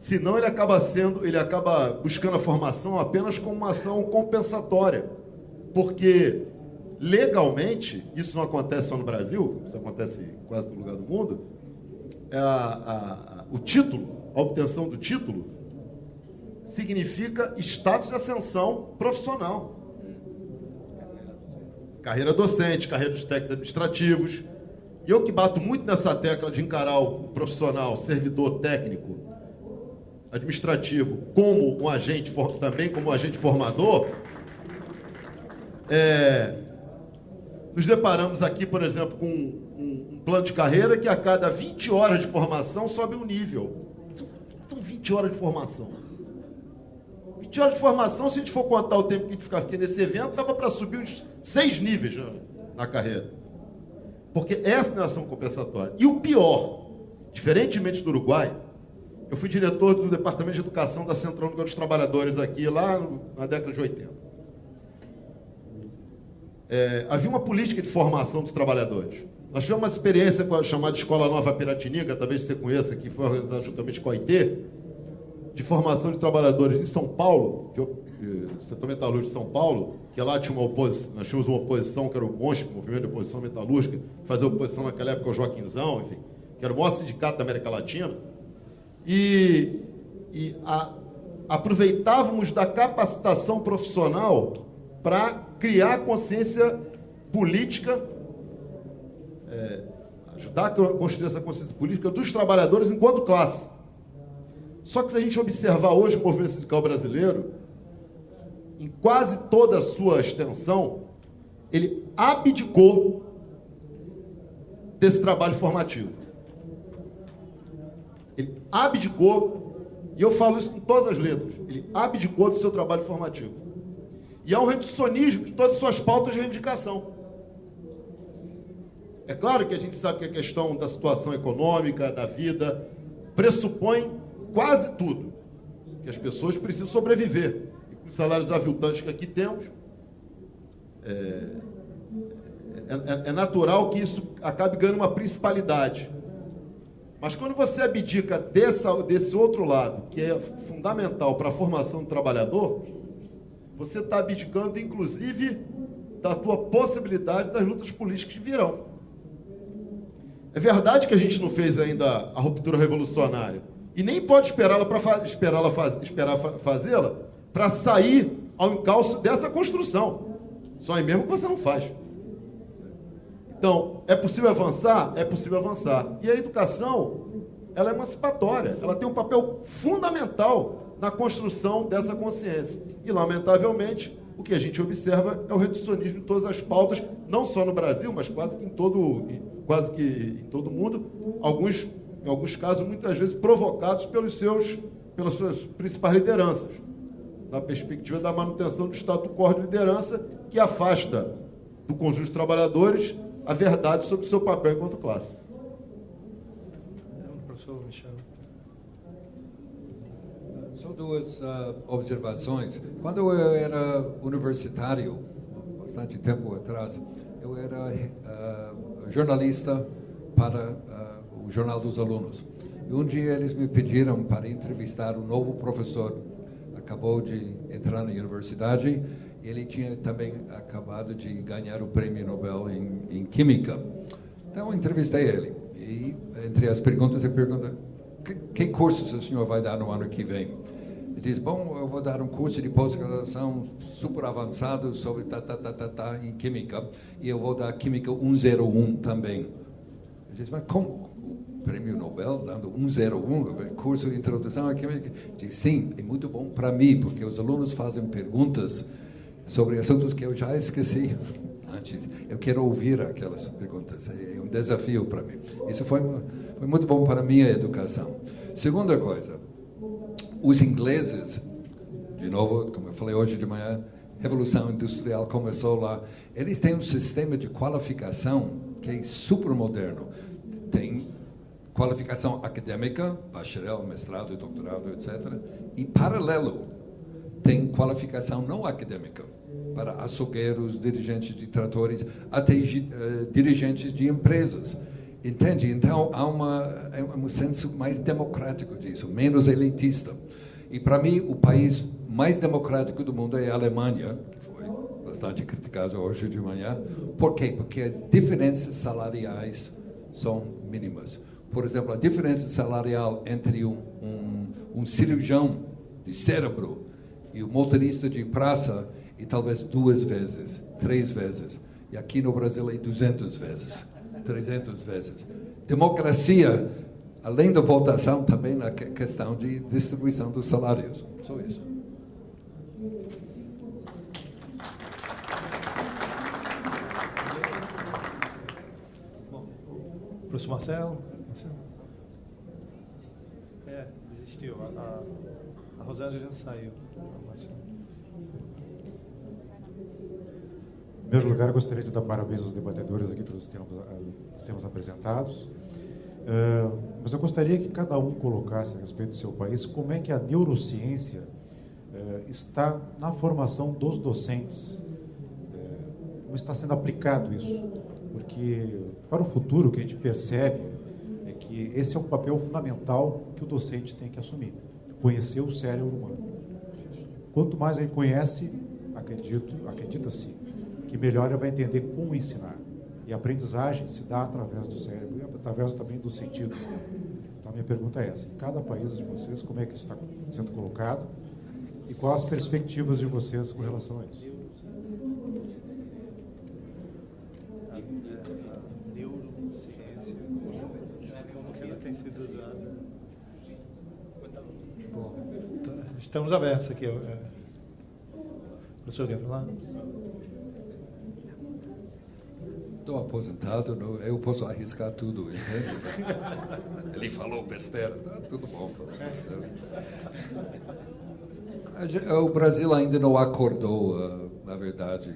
Senão ele acaba buscando a formação apenas como uma ação compensatória. Porque, legalmente, isso não acontece só no Brasil, isso acontece em quase todo lugar do mundo, o título, a obtenção do título, significa status de ascensão profissional. Carreira docente, carreira dos técnicos administrativos. E eu que bato muito nessa tecla de encarar o profissional, servidor técnico, administrativo, como um agente, também como um agente formador, nos deparamos aqui, por exemplo, com um plano de carreira que a cada 20 horas de formação sobe um nível. São 20 horas de formação. 20 horas de formação, se a gente for contar o tempo que a gente ficava aqui nesse evento, dava para subir uns 6 níveis na carreira. Porque essa não é ação compensatória. E o pior, diferentemente do Uruguai, eu fui diretor do Departamento de Educação da Central Única dos Trabalhadores aqui, lá na década de 80. Havia uma política de formação dos trabalhadores. Nós tivemos uma experiência chamada Escola Nova Piratininga, talvez você conheça, que foi organizada juntamente com a OIT, de formação de trabalhadores em São Paulo, setor metalúrgico de São Paulo, que lá tinha nós tínhamos uma oposição, que era o MONSP, Movimento de Oposição Metalúrgica, que fazia oposição naquela época ao Joaquinzão, enfim, que era o maior sindicato da América Latina, aproveitávamos da capacitação profissional para criar consciência política, ajudar a construir essa consciência política dos trabalhadores enquanto classe. Só que se a gente observar hoje o movimento sindical brasileiro, em quase toda a sua extensão, ele abdicou desse trabalho formativo. Ele abdicou, e eu falo isso com todas as letras, ele abdicou do seu trabalho formativo. E há um reducionismo de todas as suas pautas de reivindicação. É claro que a gente sabe que a questão da situação econômica, da vida, pressupõe quase tudo, que as pessoas precisam sobreviver. E com os salários aviltantes que aqui temos, é natural que isso acabe ganhando uma principalidade. Mas quando você abdica desse outro lado, que é fundamental para a formação do trabalhador, você está abdicando, inclusive, da tua possibilidade das lutas políticas que virão. É verdade que a gente não fez ainda a ruptura revolucionária, e nem pode esperar fazê-la para sair ao encalço dessa construção. Só aí mesmo que você não faz. Então, é possível avançar? É possível avançar. E a educação, ela é emancipatória. Ela tem um papel fundamental na construção dessa consciência. E, lamentavelmente, o que a gente observa é o reducionismo de todas as pautas, não só no Brasil, mas quase que em todo o mundo. Em alguns casos, muitas vezes provocados pelas suas principais lideranças, na perspectiva da manutenção do status quo de liderança, que afasta do conjunto de trabalhadores a verdade sobre o seu papel enquanto classe. Professor Michel. Só duas observações. Quando eu era universitário, bastante tempo atrás, eu era jornalista para o Jornal dos Alunos. E um dia eles me pediram para entrevistar um novo professor. Acabou de entrar na universidade. Ele tinha também acabado de ganhar o Prêmio Nobel em Química. Então, eu entrevistei ele. E, entre as perguntas, eu pergunto, que cursos o senhor vai dar no ano que vem? Ele diz, bom, eu vou dar um curso de pós-graduação super avançado sobre em Química. E eu vou dar Química 101 também. Ele diz, mas como? Prêmio Nobel, dando 101, curso de introdução à Química? Diz, sim, é muito bom para mim, porque os alunos fazem perguntas sobre assuntos que eu já esqueci antes. Eu quero ouvir aquelas perguntas. É um desafio para mim. Isso foi muito bom para a minha educação. Segunda coisa, os ingleses, de novo, como eu falei hoje de manhã, Revolução Industrial começou lá. Eles têm um sistema de qualificação que é super moderno. Tem qualificação acadêmica, bacharel, mestrado, doutorado, etc. E, paralelo, tem qualificação não acadêmica para açougueiros, dirigentes de tratores, até dirigentes de empresas. Entende? Então, há um senso mais democrático disso, menos elitista. E, para mim, o país mais democrático do mundo é a Alemanha, que foi bastante criticado hoje de manhã. Por quê? Porque as diferenças salariais são mínimas. Por exemplo, a diferença salarial entre um cirurgião de cérebro e o motorista de praça é talvez 2 vezes, 3 vezes. E aqui no Brasil é 200 vezes, 300 vezes. Democracia, além da votação, também na questão de distribuição dos salários. Só isso. Bom, professor Marcelo? Desistiu. A Rosângela já saiu. Em primeiro lugar, eu gostaria de dar parabéns aos debatedores aqui pelos temas apresentados. Mas eu gostaria que cada um colocasse a respeito do seu país como é que a neurociência está na formação dos docentes. Como está sendo aplicado isso? Porque, para o futuro, o que a gente percebe é que esse é um papel fundamental que o docente tem que assumir, conhecer o cérebro humano. Quanto mais ele conhece, acredita-se, que melhor ele vai entender como ensinar. E a aprendizagem se dá através do cérebro e através também dos sentidos. Então, a minha pergunta é essa. Em cada país de vocês, como é que isso está sendo colocado? E quais as perspectivas de vocês com relação a isso? A neurociência, como que ela tem sido usada? Bom, estamos abertos aqui. O professor quer falar? Estou aposentado, eu posso arriscar tudo, entende? Ele falou besteira, tudo bom falar besteira. O Brasil ainda não acordou, na verdade,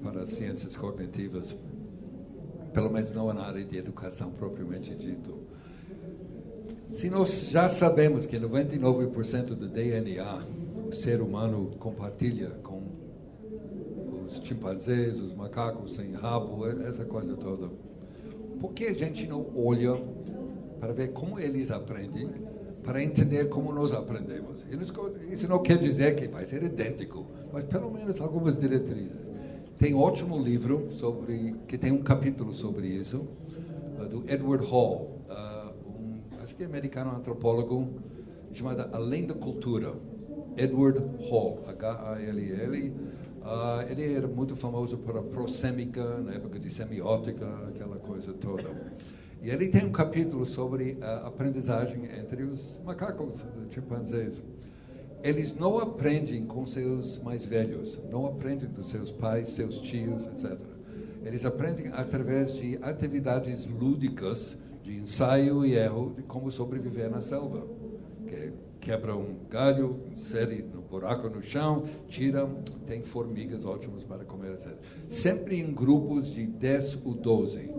para as ciências cognitivas, pelo menos não na área de educação propriamente dito. Se nós já sabemos que 99% do DNA o ser humano compartilha com os chimpanzés, os macacos sem rabo, essa coisa toda, por que a gente não olha para ver como eles aprendem, para entender como nós aprendemos? Isso não quer dizer que vai ser idêntico, mas pelo menos algumas diretrizes. Tem um ótimo livro que tem um capítulo sobre isso, do Edward Hall, acho que é americano antropólogo, chamado Além da Cultura. Edward Hall, H-A-L-L. Ele era muito famoso por prosêmica, na época de semiótica, aquela coisa toda. E ele tem um capítulo sobre a aprendizagem entre os macacos, os chimpanzés. Eles não aprendem com seus mais velhos, não aprendem dos seus pais, seus tios, etc. Eles aprendem através de atividades lúdicas, de ensaio e erro, de como sobreviver na selva. Quebra um galho, insere no buraco no chão, tira, tem formigas ótimas para comer, etc. Sempre em grupos de 10 ou 12.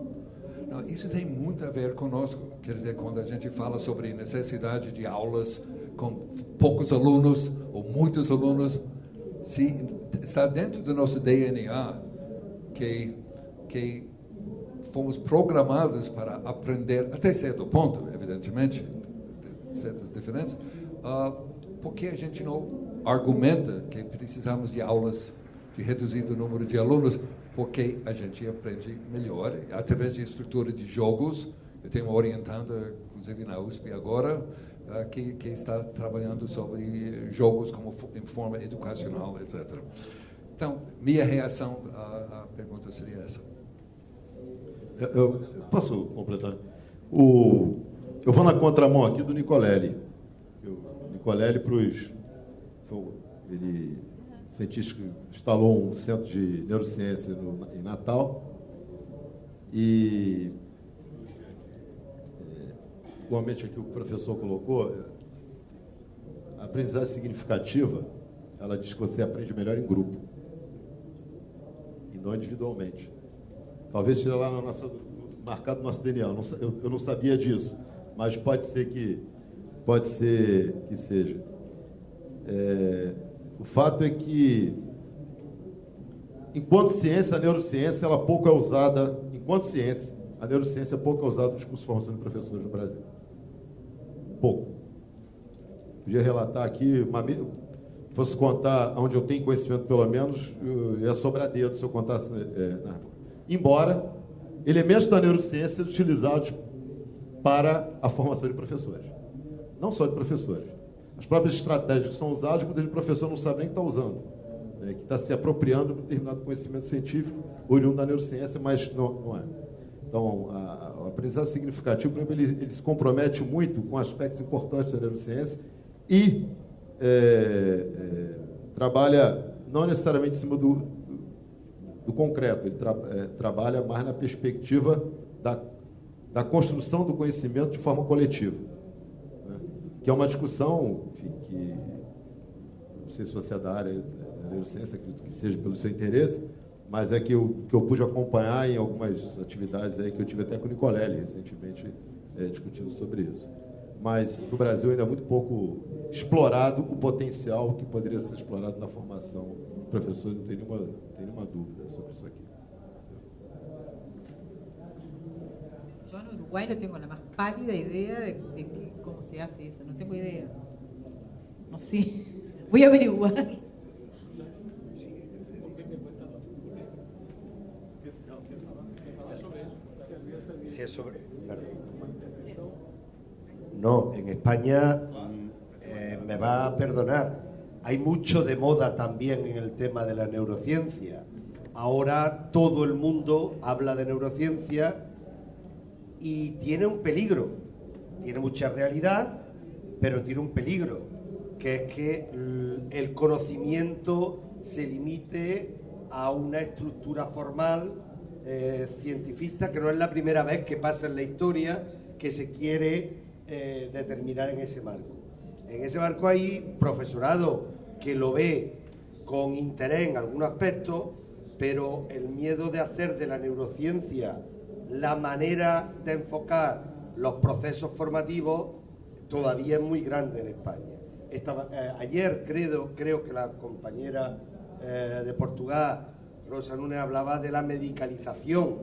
Não, isso tem muito a ver conosco. Quer dizer, quando a gente fala sobre necessidade de aulas com poucos alunos ou muitos alunos, se está dentro do nosso DNA que fomos programados para aprender, até certo ponto, evidentemente, certas diferenças, porque a gente não argumenta que precisamos de aulas de reduzido número de alunos, porque a gente aprende melhor através de estrutura de jogos. Eu tenho uma orientanda, inclusive na USP agora, que está trabalhando sobre jogos como em forma educacional, etc. Então, minha reação à pergunta seria essa. Eu posso completar? Eu vou na contramão aqui do Nicolelli. Nicolelli, ele cientista que instalou um centro de neurociência em Natal e igualmente aqui o professor colocou, a aprendizagem significativa, ela diz que você aprende melhor em grupo e não individualmente. Talvez esteja lá marcado no nosso DNA, eu não sabia disso, mas pode ser que seja. O fato é que, enquanto ciência, a neurociência, ela pouco é usada, enquanto ciência, a neurociência pouco é usada nos cursos de formação de professores no Brasil. Pouco. Podia relatar aqui, fosse contar onde eu tenho conhecimento, pelo menos, ia sobrar dedo se eu contasse. Embora elementos da neurociência sejam utilizados para a formação de professores. Não só de professores. As próprias estratégias que são usadas, muitas vezes o professor não sabe nem que está usando. Que está se apropriando de um determinado conhecimento científico, oriundo da neurociência, mas não é. Então, o aprendizado significativo, por exemplo, ele se compromete muito com aspectos importantes da neurociência e trabalha não necessariamente em cima do concreto, ele trabalha mais na perspectiva da construção do conhecimento de forma coletiva, né? Que é uma discussão, enfim, que não sei se você é da área da neurociência, acredito que seja pelo seu interesse, mas é que eu pude acompanhar em algumas atividades aí que eu tive até com o Nicolelli recentemente, discutindo sobre isso. Mas no Brasil ainda é muito pouco explorado o potencial que poderia ser explorado na formação de professores, não tem nenhuma dúvida sobre isso aqui. Yo en Uruguay no tengo la más pálida idea de cómo se hace eso, no tengo idea. No sé, voy a averiguar. Si es sobre... No, en España, me va a perdonar, hay mucho de moda también en el tema de la neurociencia. Ahora todo el mundo habla de neurociencia y tiene un peligro. Tiene mucha realidad, pero tiene un peligro, que es que el conocimiento se limite a una estructura formal cientifista, que no es la primera vez que pasa en la historia que se quiere determinar en ese marco. En ese marco hay profesorado que lo ve con interés en algún aspecto, pero el miedo de hacer de la neurociencia la manera de enfocar los procesos formativos todavía es muy grande en España. Ayer creo que la compañera de Portugal, Rosa Núñez, hablaba de la medicalización,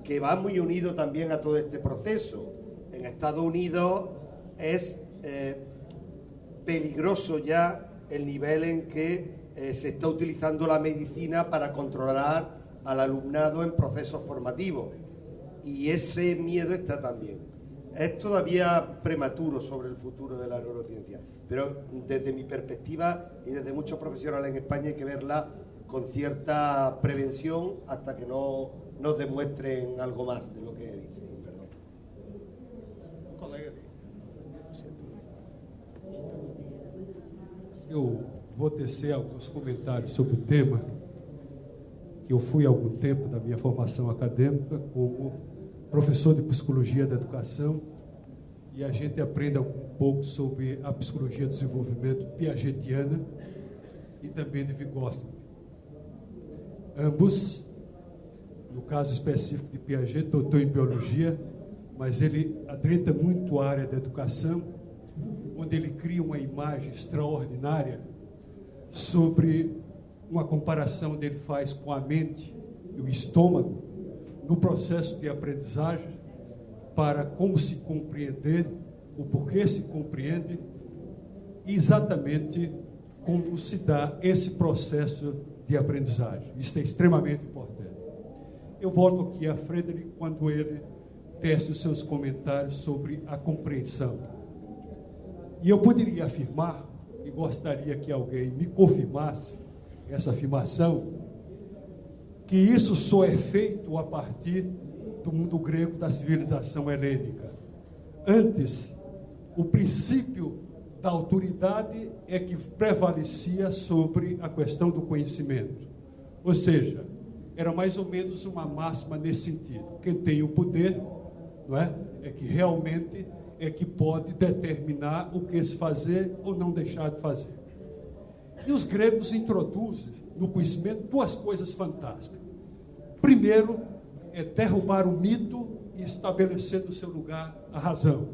que va muy unido también a todo este proceso. En Estados Unidos es peligroso ya el nivel en que se está utilizando la medicina para controlar al alumnado en procesos formativos. Y ese miedo está también. Es todavía prematuro sobre el futuro de la neurociencia, pero desde mi perspectiva y desde muchos profesionales en España hay que verla con cierta prevención hasta que no nos demuestren algo más de lo que dicen. Perdón. Colega. Eu vou tecer alguns comentários sobre o tema, que eu fui há algum tempo da minha formação acadêmica como professor de psicologia da educação, e a gente aprende um pouco sobre a psicologia do desenvolvimento piagetiana e também de Vygotsky. Ambos, no caso específico de Piaget, doutor em biologia, mas ele adentra muito a área da educação, onde ele cria uma imagem extraordinária sobre uma comparação que ele faz com a mente e o estômago no processo de aprendizagem, para como se compreender, o porquê se compreende e exatamente como se dá esse processo de aprendizagem. Isso é extremamente importante. Eu volto aqui a Frederick quando ele tece os seus comentários sobre a compreensão. E eu poderia afirmar, e gostaria que alguém me confirmasse essa afirmação, que isso só é feito a partir do mundo grego da civilização helênica. Antes, o princípio da autoridade é que prevalecia sobre a questão do conhecimento. Ou seja, era mais ou menos uma máxima nesse sentido. Quem tem o poder, não é que realmente é que pode determinar o que se fazer ou não deixar de fazer. E os gregos introduzem no conhecimento duas coisas fantásticas. Primeiro, é derrubar o mito e estabelecer no seu lugar a razão.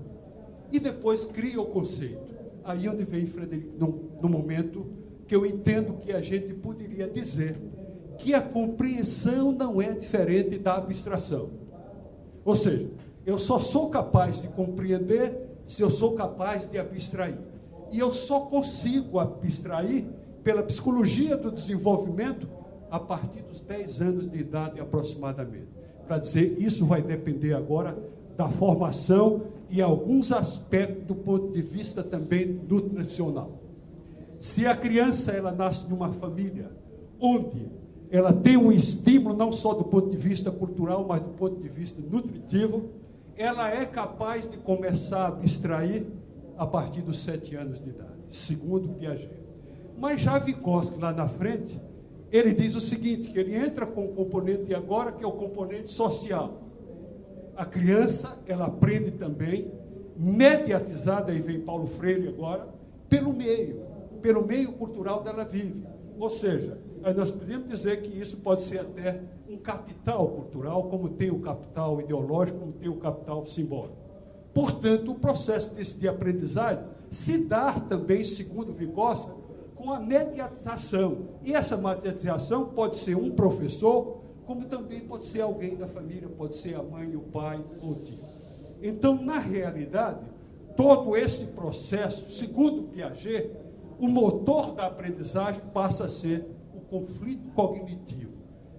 E depois cria o conceito. Aí onde vem Frederick, no momento que eu entendo que a gente poderia dizer que a compreensão não é diferente da abstração. Ou seja, eu só sou capaz de compreender se eu sou capaz de abstrair. E eu só consigo abstrair pela psicologia do desenvolvimento a partir dos 10 anos de idade aproximadamente. Para dizer, isso vai depender agora da formação e alguns aspectos do ponto de vista também nutricional. Se a criança ela nasce numa família onde ela tem um estímulo não só do ponto de vista cultural, mas do ponto de vista nutritivo, ela é capaz de começar a abstrair a partir dos 7 anos de idade, segundo Piaget. Mas já Vygotsky, lá na frente, ele diz o seguinte, que ele entra com um componente agora, que é o componente social. A criança, ela aprende também, mediatizada, aí vem Paulo Freire agora, pelo meio cultural dela vive. Ou seja, nós podemos dizer que isso pode ser até um capital cultural, como tem o capital ideológico, como tem o capital simbólico. Portanto, o processo de aprendizagem se dá também, segundo Vygotsky, com a mediatização. E essa mediatização pode ser um professor, como também pode ser alguém da família, pode ser a mãe, o pai ou o tio. Então, na realidade, todo esse processo, segundo Piaget, o motor da aprendizagem passa a ser o conflito cognitivo,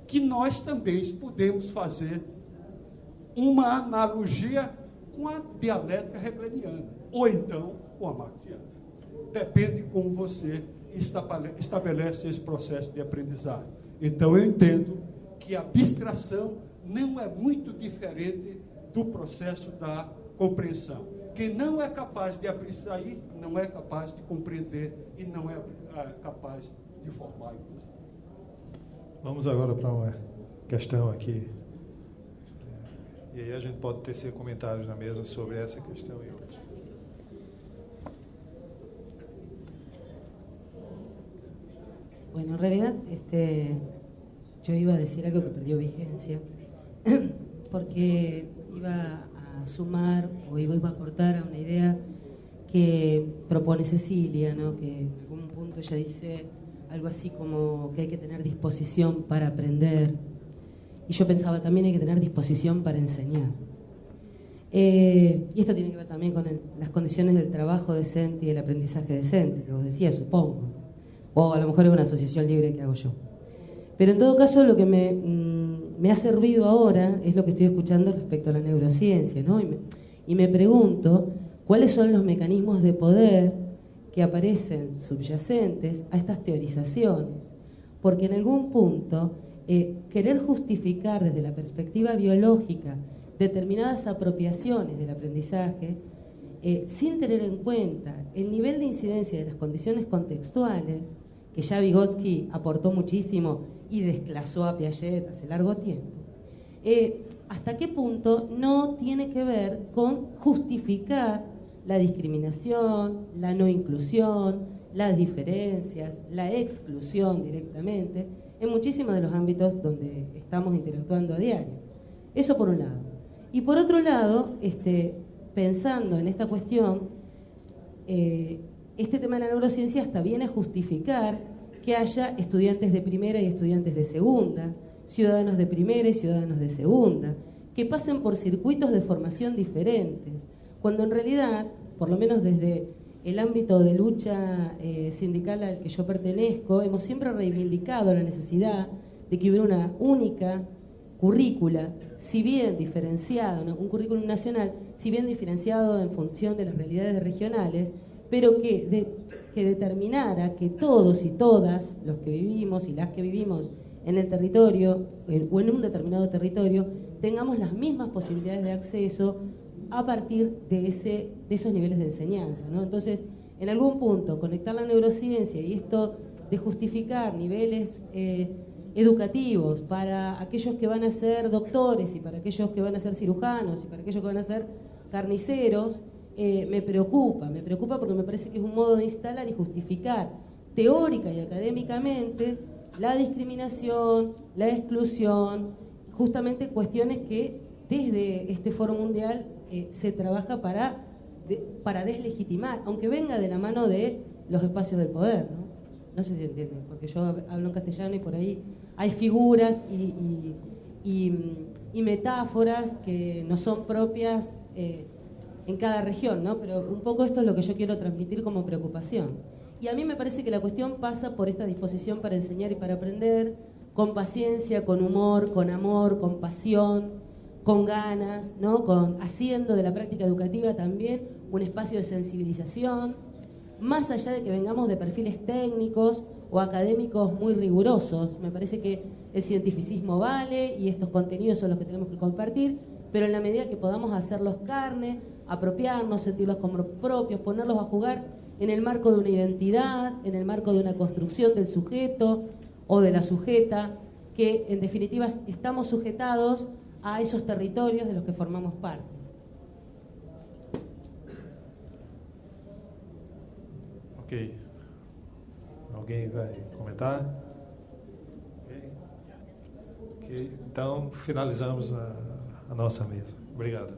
que nós também podemos fazer uma analogia com a dialética hegeliana, ou então com a marxiana. Depende de como você estabelece esse processo de aprendizagem. Então, eu entendo que a abstração não é muito diferente do processo da compreensão. Quem não é capaz de abstrair, não é capaz de compreender e não é capaz de formar. Vamos agora para uma questão aqui. E aí a gente pode tecer comentários na mesa sobre essa questão e outras. Bueno, en realidad yo iba a decir algo que perdió vigencia, porque iba a sumar o iba a aportar a una idea que propone Cecilia, ¿no? Que en algún punto ella dice algo así como que hay que tener disposición para aprender, y yo pensaba también hay que tener disposición para enseñar. Y esto tiene que ver también con las condiciones del trabajo decente y el aprendizaje decente, que vos decías, supongo. O a lo mejor es una asociación libre que hago yo. Pero en todo caso lo que me ha servido ahora es lo que estoy escuchando respecto a la neurociencia, ¿no? Y me pregunto cuáles son los mecanismos de poder que aparecen subyacentes a estas teorizaciones. Porque en algún punto querer justificar desde la perspectiva biológica determinadas apropiaciones del aprendizaje sin tener en cuenta el nivel de incidencia de las condiciones contextuales, que ya Vygotsky aportó muchísimo y desclasó a Piaget hace largo tiempo, hasta qué punto no tiene que ver con justificar la discriminación, la no inclusión, las diferencias, la exclusión directamente, en muchísimos de los ámbitos donde estamos interactuando a diario. Eso por un lado. Y por otro lado, pensando en esta cuestión, este tema de la neurociencia hasta viene a justificar que haya estudiantes de primera y estudiantes de segunda, ciudadanos de primera y ciudadanos de segunda, que pasen por circuitos de formación diferentes, cuando en realidad, por lo menos desde el ámbito de lucha sindical al que yo pertenezco, hemos siempre reivindicado la necesidad de que hubiera una única currícula, si bien diferenciado, un currículum nacional, si bien diferenciado en función de las realidades regionales, pero que determinara que todos y todas los que vivimos y las que vivimos en el territorio o en un determinado territorio tengamos las mismas posibilidades de acceso a partir de esos niveles de enseñanza, ¿no? Entonces, en algún punto, conectar la neurociencia y esto de justificar niveles educativos para aquellos que van a ser doctores y para aquellos que van a ser cirujanos y para aquellos que van a ser carniceros, me preocupa porque me parece que es un modo de instalar y justificar teórica y académicamente la discriminación, la exclusión, justamente cuestiones que desde este Foro Mundial se trabaja para deslegitimar, aunque venga de la mano de los espacios del poder, ¿no? No sé si entienden, porque yo hablo en castellano y por ahí hay figuras y y metáforas que no son propias en cada región, ¿no? Pero un poco esto es lo que yo quiero transmitir como preocupación. Y a mí me parece que la cuestión pasa por esta disposición para enseñar y para aprender, con paciencia, con humor, con amor, con pasión, con ganas, ¿no? Haciendo de la práctica educativa también un espacio de sensibilización, más allá de que vengamos de perfiles técnicos o académicos muy rigurosos. Me parece que el cientificismo vale y estos contenidos son los que tenemos que compartir, pero en la medida que podamos hacerlos carne, apropiarnos, sentirlos como propios, ponerlos a jugar en el marco de una identidad, en el marco de una construcción del sujeto o de la sujeta, que en definitiva estamos sujetados a esos territorios de los que formamos parte. Ok. Alguém vai comentar? Ok. Então, finalizamos a nossa mesa. Obrigado.